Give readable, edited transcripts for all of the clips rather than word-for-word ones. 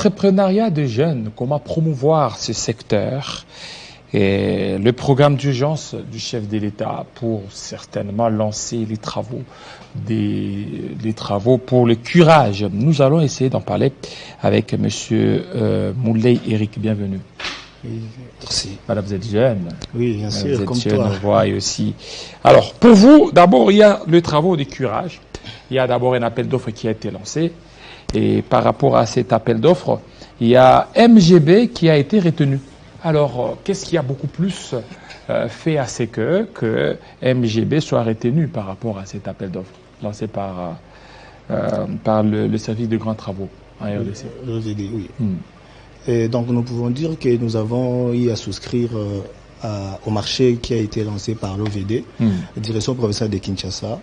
l'entrepreneuriat des jeunes, comment promouvoir ce secteur et le programme d'urgence du chef de l'État pour certainement lancer les travaux pour le curage. Nous allons essayer d'en parler avec Monsieur Moulay Eric. Bienvenue. Oui, merci. Madame, vous êtes jeune. Oui, bien sûr, vous comme êtes jeune, toi. on voit aussi. Alors, pour vous, d'abord, il y a le travaux de curage. Il y a d'abord un appel d'offres qui a été lancé. Et par rapport à cet appel d'offres, il y a MGB qui a été retenu. Alors, qu'est-ce qui a beaucoup plus fait à ce que MGB soit retenu par rapport à cet appel d'offres lancé par le service de grands travaux en RDC? Oui. Et donc, nous pouvons dire que nous avons eu à souscrire au marché qui a été lancé par l'OVD, Direction provinciale de Kinshasa,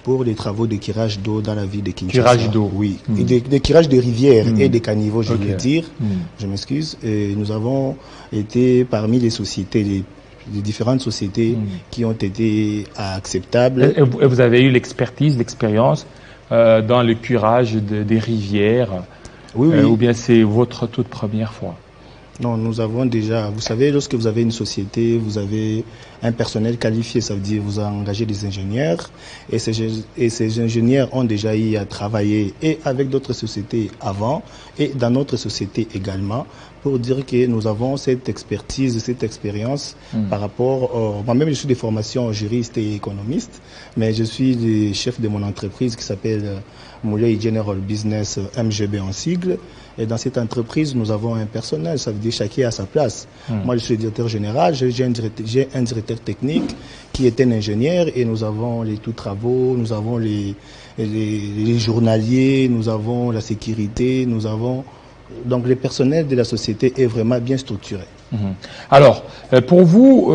pour les travaux de curage d'eau dans la ville de Kinshasa. Curage d'eau. Oui. Et des curages de rivières et des caniveaux, je veux dire. Je m'excuse. Et nous avons été parmi les sociétés, les différentes sociétés qui ont été acceptables. Et vous avez eu l'expertise, l'expérience dans le curage des rivières. Oui. Ou bien c'est votre toute première fois? Non, nous avons déjà, vous savez, lorsque vous avez une société, vous avez un personnel qualifié, ça veut dire vous engagez des ingénieurs et ces ingénieurs ont déjà eu à travailler et avec d'autres sociétés avant et dans notre société également pour dire que nous avons cette expertise, cette expérience par rapport, moi-même je suis de formation juriste et économiste, mais je suis le chef de mon entreprise qui s'appelle Moulay General Business MGB en sigle. Et dans cette entreprise, nous avons un personnel, ça veut dire chacun à sa place. Moi, je suis directeur général, j'ai un directeur technique qui est un ingénieur et nous avons les tout travaux, nous avons les journaliers, nous avons la sécurité, nous avons... Donc, le personnel de la société est vraiment bien structuré. Alors, pour vous,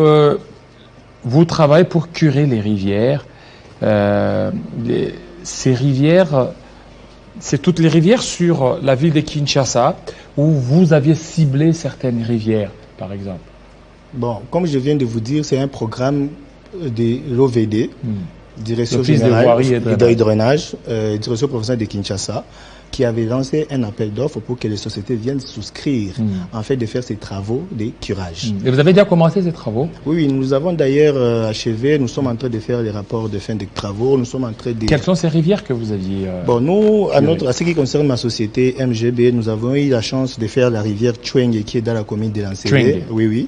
vous travaillez pour curer les rivières. Ces rivières... C'est toutes les rivières sur la ville de Kinshasa où vous aviez ciblé certaines rivières, par exemple? Bon, comme je viens de vous dire, c'est un programme de l'OVD, Direction générale de drainage, Direction provinciale de Kinshasa, qui avait lancé un appel d'offres pour que les sociétés viennent souscrire en fait de faire ces travaux de curage. Et vous avez déjà commencé ces travaux? Oui, nous avons d'ailleurs achevé, nous sommes en train de faire les rapports de fin de travaux, nous sommes en train de... Quelles sont ces rivières que vous aviez Bon, nous, à ce qui concerne ma société MGB, nous avons eu la chance de faire la rivière Chwenge qui est dans la commune de Lanséré. Oui.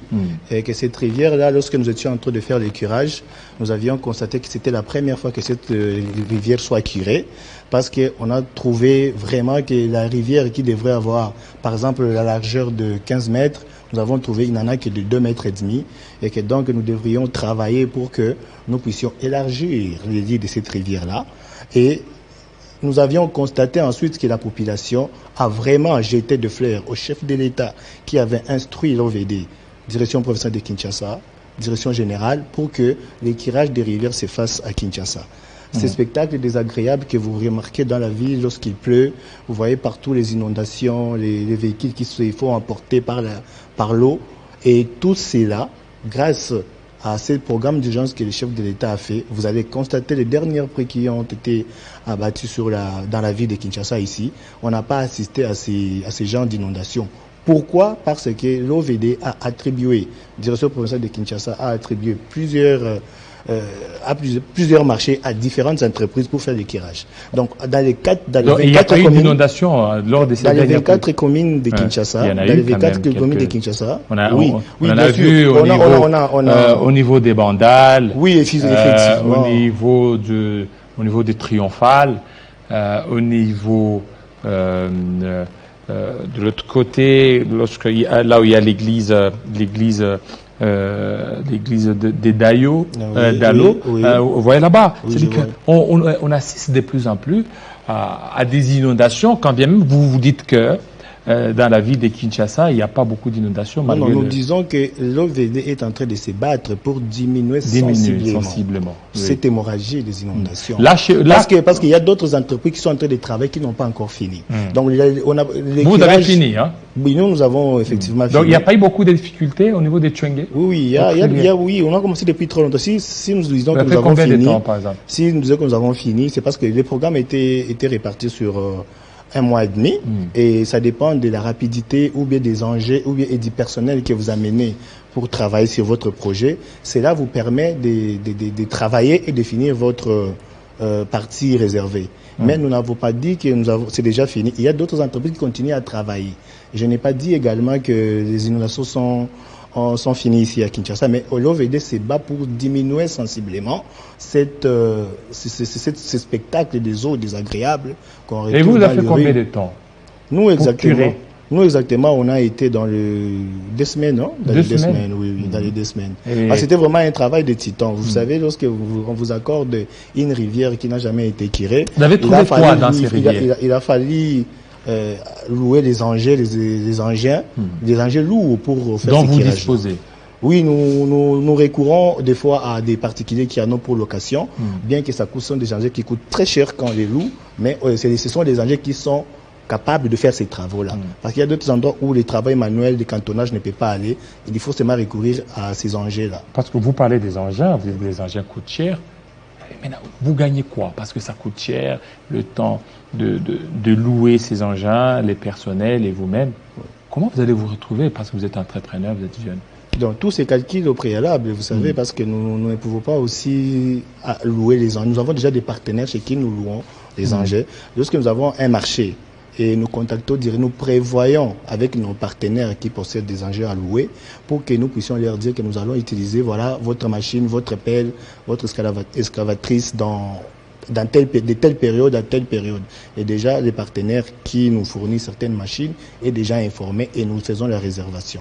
Et que cette rivière-là, lorsque nous étions en train de faire le curage, nous avions constaté que c'était la première fois que cette rivière soit curée, parce qu'on a trouvé vraiment que la rivière qui devrait avoir, par exemple, la largeur de 15 mètres, nous avons trouvé qu'il n'en a que de 2,5 mètres, et que donc nous devrions travailler pour que nous puissions élargir les lits de cette rivière-là. Et nous avions constaté ensuite que la population a vraiment jeté de fleurs au chef de l'État qui avait instruit l'OVD, Direction provinciale de Kinshasa, Direction générale, pour que les curages des rivières se fassent à Kinshasa. Ces spectacles désagréables que vous remarquez dans la ville lorsqu'il pleut, vous voyez partout les inondations, les véhicules qui se font emporter par l'eau. Et tout cela, grâce à ce programme d'urgence que le chef de l'État a fait, vous allez constater les derniers prix qui ont été abattus dans la ville de Kinshasa ici. On n'a pas assisté à ces genres d'inondations. Pourquoi? Parce que l'OVD a attribué, Direction provinciale de Kinshasa a attribué plusieurs marchés à différentes entreprises pour faire le curage. Donc, dans les 24 communes lors de ces dans les 24 communes de Kinshasa, dans les 24 communes de Kinshasa, on a vu au niveau des Bandales, oui, effectivement, au niveau des Triomphales, au niveau de l'autre côté, là où il y a l'église des Dayo, d'Allo, vous voyez là-bas, on assiste de plus en plus à des inondations, quand bien même vous vous dites que dans la ville de Kinshasa, il n'y a pas beaucoup d'inondations. Non, nous disons que l'OVD est en train de se battre pour diminuer sensiblement cette hémorragie des inondations. Parce qu'il y a d'autres entreprises qui sont en train de travailler qui n'ont pas encore fini. Donc, vous avez fini, hein? Oui, nous avons effectivement fini. Donc, il n'y a pas eu beaucoup de difficultés au niveau des Chwenge? Oui, oui, on a commencé depuis trop longtemps. Si nous disons que nous avons fini, si nous disons que nous avons fini, c'est parce que les programmes étaient répartis sur 1 mois et demi, et ça dépend de la rapidité ou bien des enjeux ou bien du personnel que vous amenez pour travailler sur votre projet. Cela vous permet de travailler et de finir votre partie réservée. Mais nous n'avons pas dit que c'est déjà fini. Il y a d'autres entreprises qui continuent à travailler. Je n'ai pas dit également que les inondations sont finies ici à Kinshasa, mais l'OVD se bat pour diminuer sensiblement ce spectacle des eaux désagréables qu'on retrouve. Et vous avez fait combien de temps? Nous exactement, on a été dans les 2 semaines, non? Dans les 2 semaines, oui, dans les 2 semaines. C'était vraiment un travail de titan. Vous savez, lorsque on vous accorde une rivière qui n'a jamais été curée, vous avez trouvé quoi dans ces rivières? Il a fallu louer les engins, les engins lourds pour faire dont vous disposez. Oui, nous recourons des fois à des particuliers qui en ont pour location, bien que ça coûte, sont des engins qui coûtent très cher quand on les loue, mais ce sont des engins qui sont capables de faire ces travaux-là. Parce qu'il y a d'autres endroits où les travaux manuels de cantonnage ne peuvent pas aller, il faut seulement recourir à ces engins-là. Parce que vous parlez des engins, les engins coûtent cher. Maintenant, vous gagnez quoi? Parce que ça coûte cher, le temps de louer ces engins, les personnels et vous-même. Comment vous allez vous retrouver? Parce que vous êtes entrepreneur, vous êtes jeune. Donc, tous ces calculs au préalable, vous savez, parce que nous ne pouvons pas aussi louer les engins. Nous avons déjà des partenaires chez qui nous louons les engins. Lorsque nous avons un marché et nous contactons, nous prévoyons avec nos partenaires qui possèdent des engins à louer pour que nous puissions leur dire que nous allons utiliser, voilà, votre machine, votre pelle, votre excavatrice de telle période à telle période. Et déjà, les partenaires qui nous fournissent certaines machines est déjà informés et nous faisons la réservation.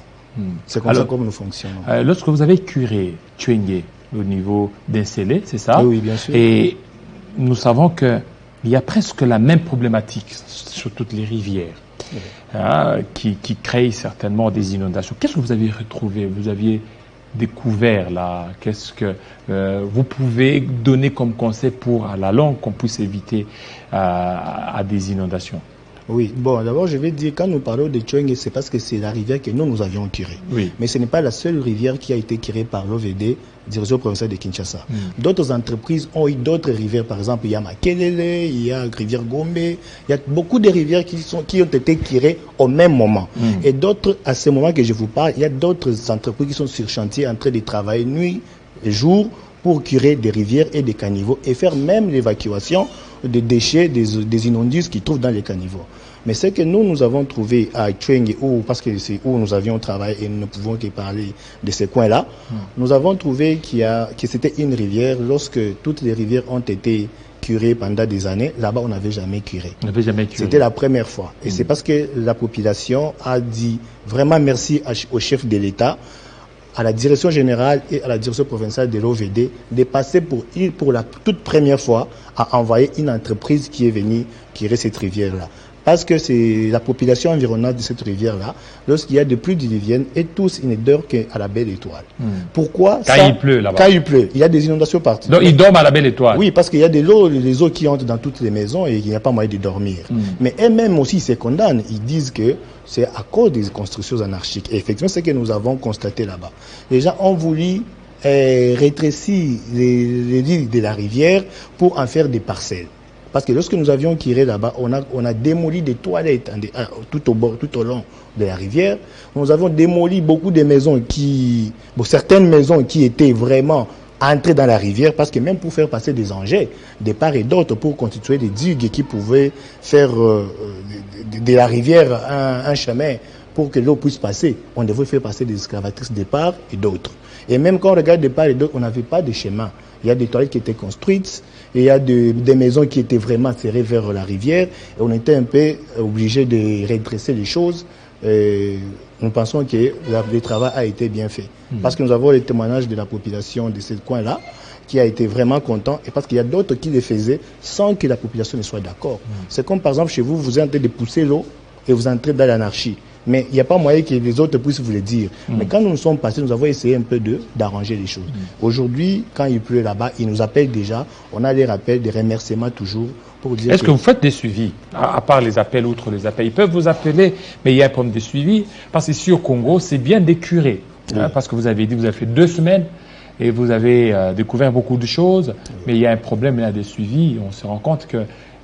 C'est comme ça que nous fonctionnons. Lorsque vous avez curé Tchwengue au niveau d'Insélé, c'est ça? Oui, bien sûr. Et nous savons qu'il y a presque la même problématique sur toutes les rivières qui créent certainement des inondations. Qu'est-ce que vous avez retrouvé? Vous aviez découvert là? Qu'est-ce que vous pouvez donner comme conseil pour à la longue qu'on puisse éviter à des inondations? Oui, bon, d'abord, je vais dire, quand nous parlons de Tchwengue, c'est parce que c'est la rivière que nous avions curée. Oui. Mais ce n'est pas la seule rivière qui a été curée par l'OVD, Direction provinciale de Kinshasa. D'autres entreprises ont eu d'autres rivières, par exemple, il y a Makelele, il y a Rivière Gombe, il y a beaucoup de rivières qui ont été curées au même moment. Et d'autres, à ce moment que je vous parle, il y a d'autres entreprises qui sont sur chantier en train de travailler nuit et jour pour curer des rivières et des caniveaux et faire même l'évacuation des déchets, des immondices qui trouvent dans les caniveaux. Mais ce que nous avons trouvé à Tchwengue, parce que c'est où nous avions travaillé et nous ne pouvons que parler de ces coins-là, nous avons trouvé que c'était une rivière. Lorsque toutes les rivières ont été curées pendant des années, là-bas on n'avait jamais curé. C'était la première fois. Et c'est parce que la population a dit vraiment merci au chef de l'État, à la direction générale et à la direction provinciale de l'OVD de passer pour la toute première fois à envoyer une entreprise qui est venue curer cette rivière-là. Parce que c'est la population environnante de cette rivière-là, lorsqu'il y a de pluies diluviennes, est tous une odeur qu'à la Belle Étoile. Pourquoi? Quand il pleut là-bas. Quand il pleut, il y a des inondations partout. Donc ils dorment à la Belle Étoile. Oui, parce qu'il y a les eaux qui entrent dans toutes les maisons et il n'y a pas moyen de dormir. Mais eux-mêmes aussi se condamnent. Ils disent que c'est à cause des constructions anarchiques. Et effectivement, c'est ce que nous avons constaté là-bas. Les gens ont voulu rétrécir les lits de la rivière pour en faire des parcelles. Parce que lorsque nous avions curé là-bas, on a démoli des toilettes tout au long de la rivière. Nous avons démoli beaucoup de maisons certaines maisons qui étaient vraiment entrées dans la rivière, parce que même pour faire passer des engins de part et d'autre, pour constituer des digues qui pouvaient faire de la rivière un chemin pour que l'eau puisse passer, on devait faire passer des excavatrices de part et d'autre. Et même quand on regarde de part et d'autre, on n'avait pas de chemin. Il y a des toilettes qui étaient construites, et il y a des maisons qui étaient vraiment serrées vers la rivière, et on était un peu obligé de redresser les choses. Nous pensons que le travail a été bien fait. Parce que nous avons les témoignages de la population de ce coin-là, qui a été vraiment content, et parce qu'il y a d'autres qui le faisaient sans que la population ne soit d'accord. C'est comme par exemple chez vous, vous êtes en train de pousser l'eau, et vous entrez dans l'anarchie. Mais il n'y a pas moyen que les autres puissent vous le dire. Mais quand nous sommes passés, nous avons essayé un peu d'arranger les choses. Aujourd'hui, quand il pleut là-bas, ils nous appellent déjà. On a les rappels, des remerciements toujours pour dire. Est-ce que vous faites des suivis, à part les appels, outre les appels? Ils peuvent vous appeler, mais il y a un problème de suivi. Parce que ici au Congo, c'est bien des curés. Parce que vous avez dit, vous avez fait 2 semaines et vous avez découvert beaucoup de choses. Mais il y a un problème, il y a des suivis. On se rend compte que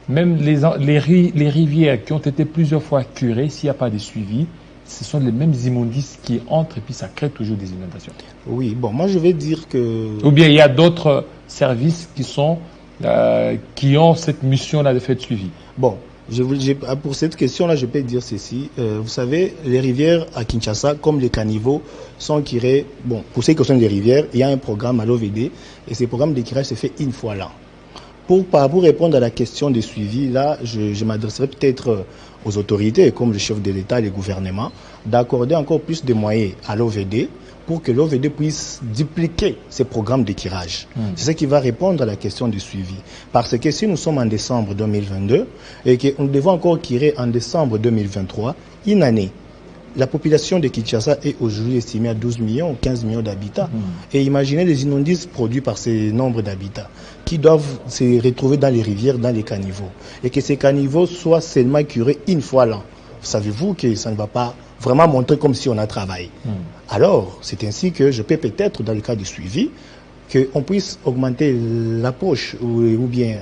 même les rivières qui ont été plusieurs fois curées, s'il n'y a pas de suivi, ce sont les mêmes immondices qui entrent et puis ça crée toujours des inondations. Oui, bon, moi je vais dire que... Ou bien il y a d'autres services qui ont cette mission-là de faire suivi. Bon, pour cette question-là, je peux dire ceci. Vous savez, les rivières à Kinshasa, comme les caniveaux, sont curés. Bon, pour ce qui concerne les rivières, il y a un programme à l'OVD et ce programme de curage se fait une fois l'an. Pour répondre à la question de suivi, là, je m'adresserai peut-être aux autorités, comme le chef de l'État et le gouvernement, d'accorder encore plus de moyens à l'OVD pour que l'OVD puisse dupliquer ces programmes de curage. C'est ce qui va répondre à la question du suivi. Parce que si nous sommes en décembre 2022 et que nous devons encore curer en décembre 2023, une année, la population de Kinshasa est aujourd'hui estimée à 12 millions ou 15 millions d'habitants. Et imaginez les immondices produits par ces nombres d'habitants qui doivent se retrouver dans les rivières, dans les caniveaux. Et que ces caniveaux soient seulement curés une fois l'an. Savez-vous que ça ne va pas vraiment montrer comme si on a travaillé. Alors, c'est ainsi que je peux peut-être, dans le cas du suivi, qu'on puisse augmenter la poche ou bien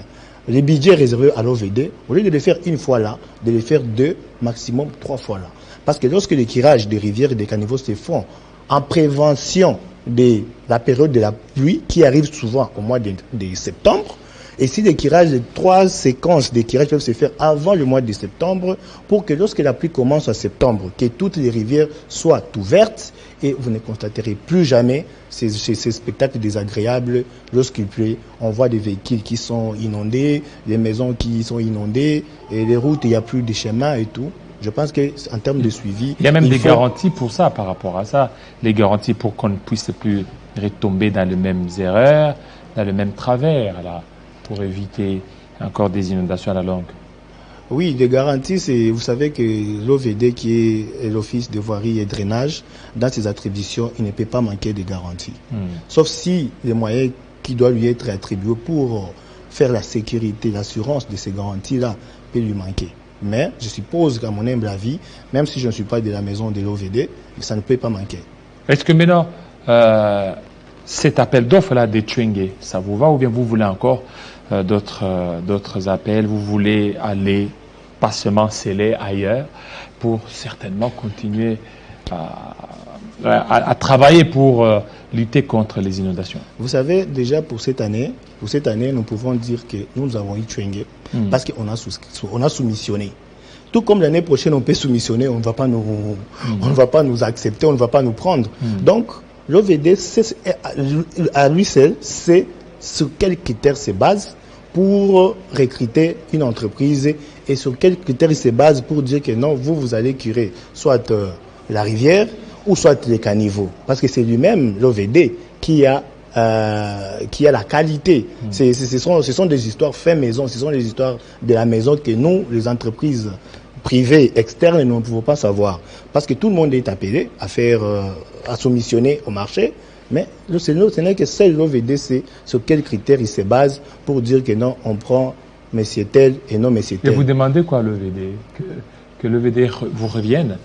les budgets réservés à l'OVD, au lieu de les faire une fois là, de les faire 2, maximum 3 fois là. Parce que lorsque les curages des rivières et des caniveaux se font en prévention de la période de la pluie, qui arrive souvent au mois de septembre, et si les curages, les 3 séquences de curages peuvent se faire avant le mois de septembre, pour que lorsque la pluie commence en septembre, que toutes les rivières soient ouvertes, et vous ne constaterez plus jamais ces spectacles désagréables lorsqu'il pleut. On voit des véhicules qui sont inondés, les maisons qui sont inondées, et les routes, il n'y a plus de chemins et tout. Je pense qu'en termes de suivi... Il y a même des garanties pour ça, par rapport à ça. Les garanties pour qu'on ne puisse plus retomber dans les mêmes erreurs, dans le même travers, là, pour éviter encore des inondations à la longue. Oui, des garanties, c'est, vous savez que l'OVD, qui est l'Office de voirie et drainage, dans ses attributions, il ne peut pas manquer de garanties. Sauf si les moyens qui doivent lui être attribués pour faire la sécurité, l'assurance de ces garanties-là, peut lui manquer. Mais je suppose qu'à mon humble avis, même si je ne suis pas de la maison de l'OVD, ça ne peut pas manquer. Est-ce que maintenant, cet appel d'offres-là des Twenge, ça vous va ou bien vous voulez encore d'autres appels, vous voulez aller pas seulement sceller ailleurs pour certainement continuer à travailler pour lutter contre les inondations? Vous savez, pour cette année, nous pouvons dire que nous avons eu Twenge parce qu'on a soumissionné. Tout comme l'année prochaine, on peut soumissionner, on ne va pas nous accepter, on ne va pas nous prendre. Donc, l'OVD, à lui seul, c'est sur quels critères se base pour recruter une entreprise et sur quels critères il se base pour dire que non, vous allez curer soit la rivière ou soit les caniveaux. Parce que c'est lui-même, l'OVD, qui a la qualité. Ce sont des histoires fait maison, ce sont des histoires de la maison que nous, les entreprises privées, externes, nous ne pouvons pas savoir. Parce que tout le monde est appelé à soumissionner au marché. Mais ce n'est que seul l'OVD sait sur quels critères il se base pour dire que non, on prend monsieur tel et non monsieur tel. Et vous demandez quoi l'OVD? Que l'OVD vous revienne?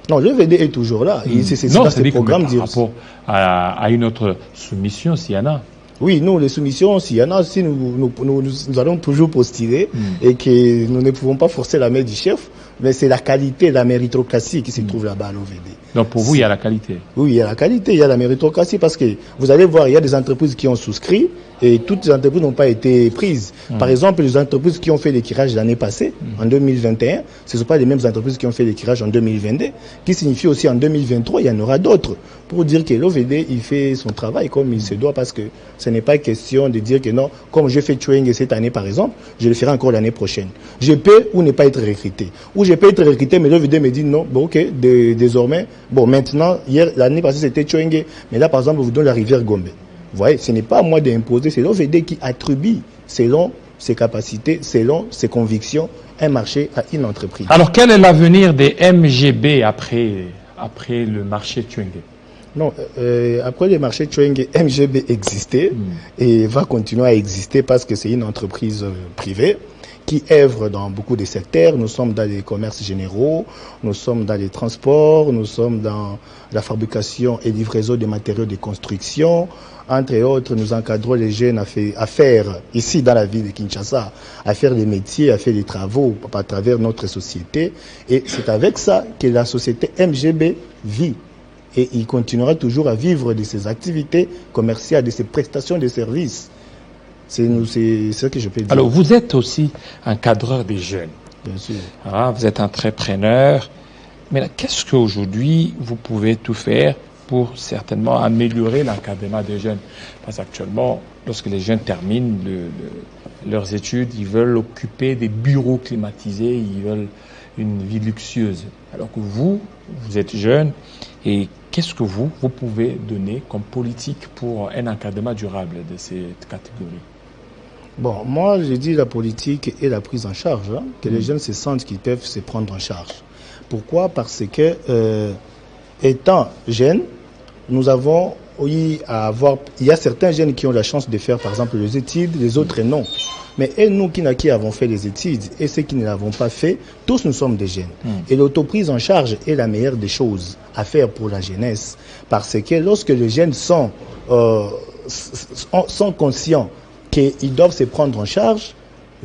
Non, l'OVD est toujours là. C'est dans ce programme par rapport à une autre soumission, s'il y en a. Oui, nous, les soumissions, s'il y en a, si nous allons toujours postuler et que nous ne pouvons pas forcer la main du chef, mais c'est la qualité, la méritocratie qui se trouve là-bas à l'OVD. Donc pour vous, il y a la qualité? Oui, il y a la qualité, il y a la méritocratie parce que vous allez voir, il y a des entreprises qui ont souscrit et toutes les entreprises n'ont pas été prises. Par exemple, les entreprises qui ont fait les tirages l'année passée, en 2021, ce ne sont pas les mêmes entreprises qui ont fait les tirages en 2022, qui signifie aussi en 2023, il y en aura d'autres. Pour dire que l'OVD, il fait son travail comme il se doit parce que ce n'est pas question de dire que non, comme j'ai fait Twenge cette année par exemple, je le ferai encore l'année prochaine. Je peux ou ne pas être recruté. Ou je peux être recruté, mais l'OVD me dit non, bon ok, désormais, bon maintenant, l'année passée c'était Twenge, mais là par exemple, on vous donne la rivière Gombe. Vous voyez, ce n'est pas à moi d'imposer, c'est l'OVD qui attribue selon ses capacités, selon ses convictions, un marché à une entreprise. Alors quel est l'avenir des MGB après le marché Twenge? Non, après le marché Twenge, MGB existait et va continuer à exister parce que c'est une entreprise privée qui œuvrent dans beaucoup de secteurs. Nous sommes dans les commerces généraux, nous sommes dans les transports, nous sommes dans la fabrication et livraison des matériaux de construction. Entre autres, nous encadrons les jeunes à faire, ici dans la ville de Kinshasa, à faire des métiers, à faire des travaux à travers notre société. Et c'est avec ça que la société MGB vit. Et il continuera toujours à vivre de ses activités commerciales, de ses prestations de services. C'est ce que je peux dire. Alors, vous êtes aussi un cadreur des jeunes. Bien sûr. Ah, vous êtes entrepreneur. Mais qu'est-ce qu'aujourd'hui, vous pouvez tout faire pour certainement améliorer l'encadrement des jeunes? Parce qu'actuellement, lorsque les jeunes terminent leurs études, ils veulent occuper des bureaux climatisés, ils veulent une vie luxueuse. Alors que vous êtes jeune, et qu'est-ce que vous pouvez donner comme politique pour un encadrement durable de cette catégorie? Bon, moi, je dis la politique et la prise en charge, hein, que les jeunes se sentent qu'ils peuvent se prendre en charge. Pourquoi? Parce que, étant jeunes, nous avons il y a certains jeunes qui ont la chance de faire, par exemple, les études, les autres non. Mais nous qui avons fait les études et ceux qui ne l'avons pas fait, tous nous sommes des jeunes. Et l'autoprise en charge est la meilleure des choses à faire pour la jeunesse. Parce que lorsque les jeunes sont conscients qu'ils doivent se prendre en charge,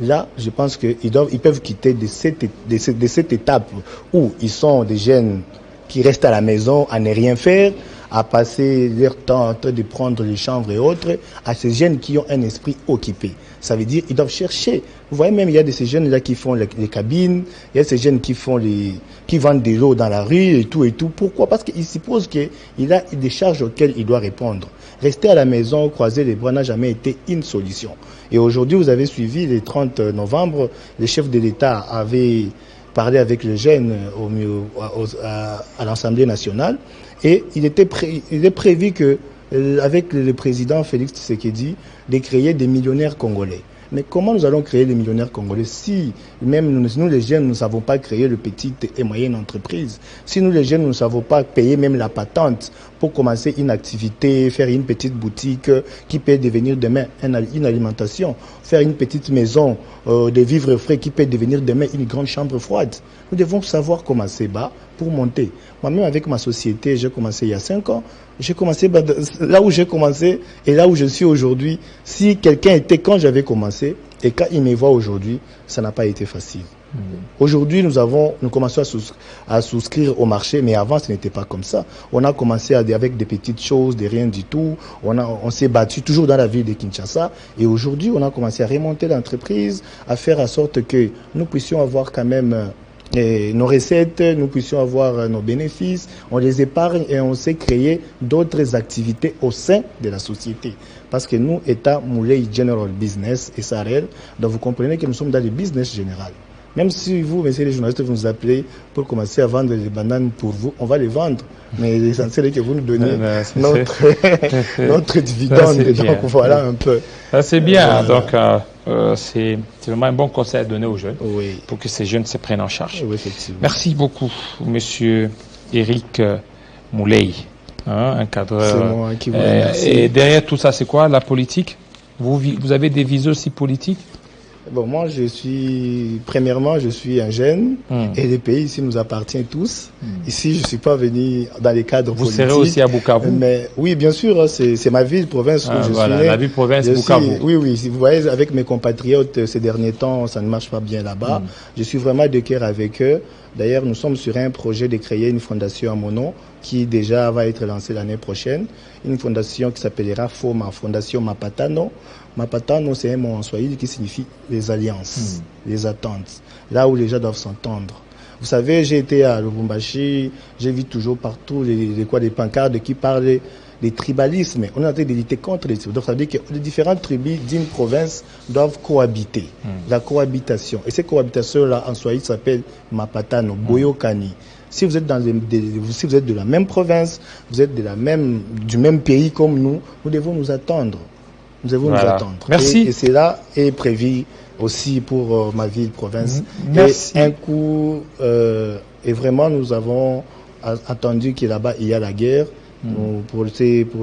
là, je pense qu'ils peuvent quitter de cette étape où ils sont des jeunes qui restent à la maison à ne rien faire, à passer leur temps en train de prendre les chambres et autres, à ces jeunes qui ont un esprit occupé. Ça veut dire qu'ils doivent chercher. Vous voyez même, il y a de ces jeunes-là qui font les cabines, il y a ces jeunes qui vendent de l'eau dans la rue et tout et tout. Pourquoi? Parce qu'ils supposent qu'il a des charges auxquelles il doit répondre. Rester à la maison, croiser les bras n'a jamais été une solution. Et aujourd'hui, vous avez suivi le 30 novembre, le chef de l'État avait parlé avec les jeunes à l'Assemblée nationale. Et il est prévu que, avec le président Félix Tshisekedi, de créer des millionnaires congolais. Mais comment nous allons créer les millionnaires congolais si même nous les jeunes, nous ne savons pas créer de petites et moyennes entreprises? Si nous les jeunes, nous ne savons pas payer même la patente pour commencer une activité, faire une petite boutique qui peut devenir demain une alimentation, faire une petite maison de vivres frais qui peut devenir demain une grande chambre froide. Nous devons savoir commencer bas pour monter. Moi-même avec ma société, j'ai commencé il y a 5 ans. J'ai commencé là où j'ai commencé et là où je suis aujourd'hui. Si quelqu'un était quand j'avais commencé et quand il me voit aujourd'hui, ça n'a pas été facile. Aujourd'hui, nous commençons à souscrire au marché, mais avant, ce n'était pas comme ça. On a commencé avec des petites choses, de rien du tout. On s'est battu toujours dans la ville de Kinshasa. Et aujourd'hui, on a commencé à remonter l'entreprise, à faire en sorte que nous puissions avoir quand même nos recettes, nous puissions avoir nos bénéfices, on les épargne et on sait créer d'autres activités au sein de la société. Parce que nous, État Moulay General Business, SARL, donc vous comprenez que nous sommes dans le business général. Même si vous, messieurs les journalistes, vous nous appelez pour commencer à vendre les bananes pour vous, on va les vendre. Mais l'essentiel est que vous nous donniez notre dividende. Donc voilà un peu. C'est bien. Donc c'est vraiment un bon conseil à donner aux jeunes pour que ces jeunes se prennent en charge. Oui, effectivement. Merci beaucoup, monsieur Éric Moulay, un cadreur. C'est moi qui vous remercie. Et derrière tout ça, c'est quoi la politique? Vous avez des visées aussi politiques? Bon, moi, premièrement, je suis un jeune et le pays ici nous appartient tous. Ici, je ne suis pas venu dans les cadres politiques. Vous serez aussi à Bukavu? Mais oui, bien sûr, c'est ma ville, province où je suis né. La ville, province, Bukavu. Oui, vous voyez, avec mes compatriotes, ces derniers temps, ça ne marche pas bien là-bas. Je suis vraiment de cœur avec eux. D'ailleurs, nous sommes sur un projet de créer une fondation à mon nom qui déjà va être lancée l'année prochaine. Une fondation qui s'appellera FOMA, Fondation Mapatano. Mapatano, c'est un mot en swahili qui signifie les alliances, les attentes, là où les gens doivent s'entendre. Vous savez, j'ai été à Lubumbashi, j'ai vu toujours partout des pancartes qui parlent des tribalismes. On est en train de lutter contre les tribus. Donc ça veut dire que les différentes tribus d'une province doivent cohabiter. La cohabitation. Et cette cohabitation-là, en swahili, s'appelle Mapatano, Boyokani. Si vous êtes si vous êtes de la même province, vous êtes du même pays comme nous devons nous attendre. Nous devons nous attendre. Merci. Et cela est prévu aussi pour ma ville, province. Merci. Et un coup, et vraiment, nous avons attendu que là-bas, il y a la guerre. Pour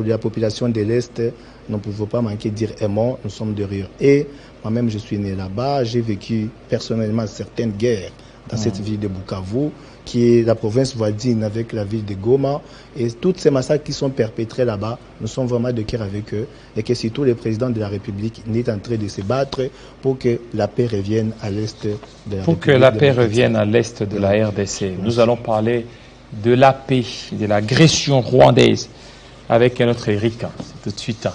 la population de l'Est, nous ne pouvons pas manquer de dire aimant, nous sommes derrière. Et Moi-même, je suis né là-bas. J'ai vécu personnellement certaines guerres dans cette ville de Bukavu, qui est la province voisine avec la ville de Goma. Et toutes ces massacres qui sont perpétrés là-bas, nous sommes vraiment de cœur avec eux. Et que surtout le président de la République est en train de se battre pour que la paix revienne à l'est de la République. Pour que la paix revienne à l'est de la RDC. Nous allons parler de la paix, de l'agression rwandaise avec notre Eric. C'est tout de suite.